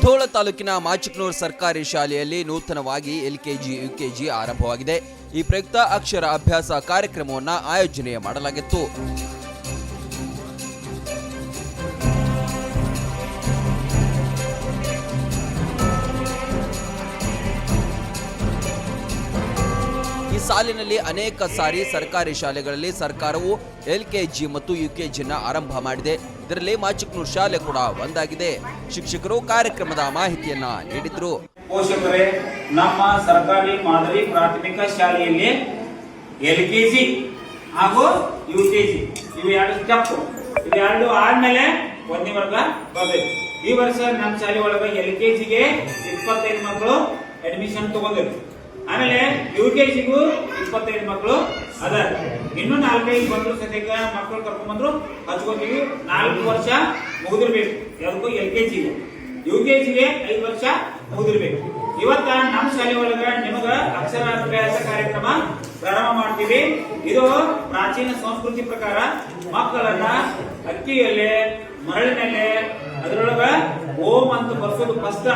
ಮುಧೋಳ ತಾಲೂಕಿನ ಮಾಚಿಕ್ನೂರು ಸರ್ಕಾರಿ ಶಾಲೆಯಲ್ಲಿ ನೂತನವಾಗಿ ಎಲ್ಕೆಜಿ ಯುಕೆಜಿ ಆರಂಭವಾಗಿದೆ. ಈ ಪ್ರಯುಕ್ತ ಅಕ್ಷರ ಅಭ್ಯಾಸ ಕಾರ್ಯಕ್ರಮವನ್ನು ಆಯೋಜನೆ ಮಾಡಲಾಗಿತ್ತು. ಈ ಸಾಲಿನಲ್ಲಿ ಅನೇಕ ಸಾರಿ ಸರ್ಕಾರಿ ಶಾಲೆಗಳಲ್ಲಿ ಸರ್ಕಾರವು ಎಲ್ಕೆಜಿ ಮತ್ತು ಯುಕೆಜಿನ ಆರಂಭ ಮಾಡಿದೆ. ಇದರಲ್ಲಿ ಮಾಚಿಕ್ನೂರು ಶಾಲೆ ಕೂಡ ಒಂದಾಗಿದೆ. ಶಿಕ್ಷಕರು ಕಾರ್ಯಕ್ರಮದ ಮಾಹಿತಿಯನ್ನ ನೀಡಿದ್ರು. ಪೋಷಕರೇ, ನಮ್ಮ ಸರ್ಕಾರಿ ಮಾದರಿ ಪ್ರಾಥಮಿಕ ಶಾಲೆಯಲ್ಲಿ ಎಲ್ಕೆಜಿ ಹಾಗೂ ಯುಕೆಜಿ ಇವು ಎರಡು ಸ್ಟೆಪ್, ಇವೆರಡು ಆದ್ಮೇಲೆ ಒಂದನೇ ವರ್ಗ ಬರಬೇಕು. ಈ ವರ್ಷ ನಮ್ಮ ಶಾಲೆ ಒಳಗೆ ಎಲ್ಕೆಜಿಗೆ 25 ಮಕ್ಕಳು ಅಡ್ಮಿಷನ್ ತಗೊಂಡಿದ್ರು. ಆಮೇಲೆ ಯುಕೆಜಿಗೂ 25 ಮಕ್ಕಳು ಅದ. ಇನ್ನು 4-5 ಬಂದ್ರು ಸದ್ಯಕ್ಕೆ ಮಕ್ಕಳು ಕರ್ಕೊಂಡ್ ಬಂದ್ರು ಹಚ್ಕೋತೀವಿ. 4 ವರ್ಷ ಮುಗಿದಿರ್ಬೇಕು ಯಾವ್ದಕ್ಕೂ ಎಲ್ಕೆಜಿಗೆ. ಯುಕೆಜಿಗೆ 5 ವರ್ಷ ಮುಗಿದಿರ್ಬೇಕು. ಇವತ್ತ ನಮ್ಮ ಶಾಲೆ ಒಳಗ ನಿಮಗ ಅಕ್ಷರಾಭ್ಯಾಸ ಕಾರ್ಯಕ್ರಮ ಪ್ರಾರಂಭ ಮಾಡ್ತೀವಿ. ಇದು ಪ್ರಾಚೀನ ಸಂಸ್ಕೃತಿ ಪ್ರಕಾರ ಮಕ್ಕಳನ್ನ ಅಕ್ಕಿಯಲ್ಲೇ ಮರಳಿನಲ್ಲೇ ಅದರೊಳಗ ಓಂ ಅಂತ ಬರ್ಸೋದು ಫಸ್ಟ್.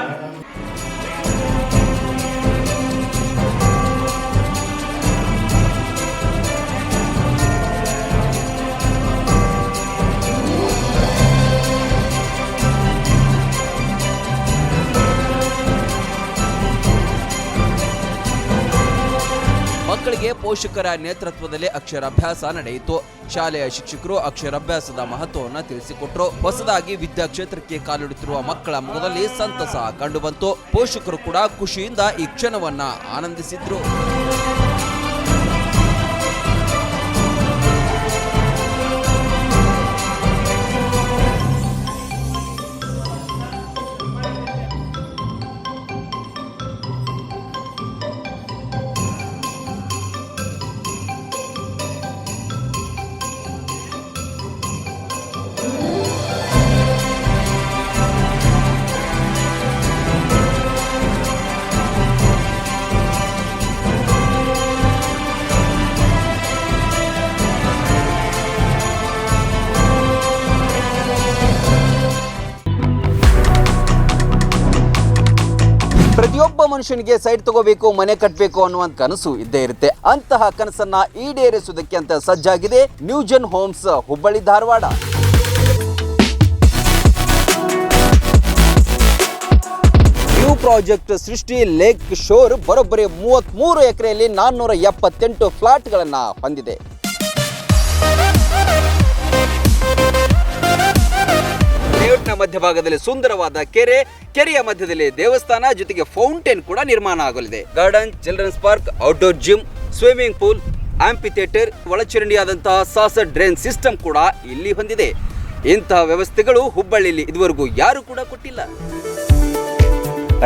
ಮಕ್ಕಳಿಗೆ ಪೋಷಕರ ನೇತೃತ್ವದಲ್ಲಿ ಅಕ್ಷರಾಭ್ಯಾಸ ನಡೆಯಿತು. ಶಾಲೆಯ ಶಿಕ್ಷಕರು ಅಕ್ಷರಾಭ್ಯಾಸದ ಮಹತ್ವವನ್ನು ತಿಳಿಸಿಕೊಟ್ರು. ಹೊಸದಾಗಿ ವಿದ್ಯಾ ಕ್ಷೇತ್ರಕ್ಕೆ ಕಾಲಿಡುತ್ತಿರುವ ಮಕ್ಕಳ ಮುಖದಲ್ಲಿ ಸಂತಸ ಕಂಡುಬಂತು. ಪೋಷಕರು ಕೂಡ ಖುಷಿಯಿಂದ ಈ ಕ್ಷಣವನ್ನ ಆನಂದಿಸಿದ್ರು. ಪ್ರತಿಯೊಬ್ಬ ಮನುಷ್ಯನಿಗೆ ಸೈಟ್ ತಗೋಬೇಕು, ಮನೆ ಕಟ್ಟಬೇಕು ಅನ್ನುವಂತ ಕನಸು ಇದ್ದೇ ಇರುತ್ತೆ. ಅಂತಹ ಕನಸನ್ನ ಈಡೇರಿಸುವುದಕ್ಕೆ ಅಂತ ಸಜ್ಜಾಗಿದೆ NewGen Homes Hubballi Dharwad. New project Srushti lake shore ಬರೋಬ್ಬರಿ 33 ಎಕರೆಯಲ್ಲಿ 478 ಫ್ಲಾಟ್ಗಳನ್ನ ಹೊಂದಿದೆ. ಲೇಔಟ್ನ ಮಧ್ಯಭಾಗದಲ್ಲಿ ಸುಂದರವಾದ ಕೆರೆಯ ಮಧ್ಯದಲ್ಲಿ ದೇವಸ್ಥಾನ ಜೊತೆಗೆ ಫೌಂಟೇನ್ ಕೂಡ ನಿರ್ಮಾಣ ಆಗಲಿದೆ. Garden, children's park, outdoor gym, swimming pool, amphitheatre, ಒಳಚರಂಡಿಯಾದಂತಹ ಸಾಸ ಡ್ರೈನ್ ಸಿಸ್ಟಮ್ ಕೂಡ ಇಲ್ಲಿ ಹೊಂದಿದೆ. ಇಂತಹ ವ್ಯವಸ್ಥೆಗಳು ಹುಬ್ಬಳ್ಳಿಯಲ್ಲಿ ಇದುವರೆಗೂ ಯಾರು ಕೂಡ ಕೊಟ್ಟಿಲ್ಲ.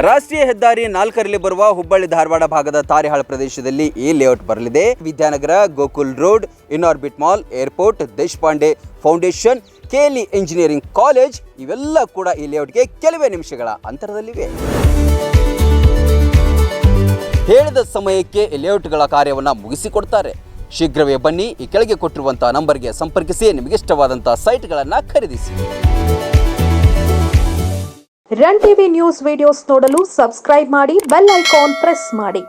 ರಾಷ್ಟ್ರೀಯ ಹೆದ್ದಾರಿ 4ರಲ್ಲಿ ಬರುವ ಹುಬ್ಬಳ್ಳಿ ಧಾರವಾಡ ಭಾಗದ ತಾರಿಹಾಳ್ ಪ್ರದೇಶದಲ್ಲಿ ಈ ಲೇಔಟ್ ಬರಲಿದೆ. Vidyanagar, Gokul road, Inorbit mall, airport, Deshpande foundation, KLE engineering college ಇವೆಲ್ಲ ಕೂಡ ಈ ಲೇಔಟ್ಗೆ ಕೆಲವೇ ನಿಮಿಷಗಳ ಅಂತರದಲ್ಲಿವೆ. ಹೇಳಿದ ಸಮಯಕ್ಕೆ ಲೇಔಟ್ಗಳ ಕಾರ್ಯವನ್ನು ಮುಗಿಸಿಕೊಡ್ತಾರೆ. ಶೀಘ್ರವೇ ಬನ್ನಿ, ಈ ಕೆಳಗೆ ಕೊಟ್ಟಿರುವಂತಹ ನಂಬರ್ಗೆ ಸಂಪರ್ಕಿಸಿ ನಿಮಗೆ ಇಷ್ಟವಾದಂತಹ ಸೈಟ್ಗಳನ್ನು ಖರೀದಿಸಿ. ರನ್ ಟಿವಿ ನ್ಯೂಸ್ ವಿಡಿಯೋಸ್ ನೋಡಲು ಸಬ್ಸ್ಕ್ರೈಬ್ ಮಾಡಿ, ಬೆಲ್ ಐಕಾನ್ ಪ್ರೆಸ್ ಮಾಡಿ.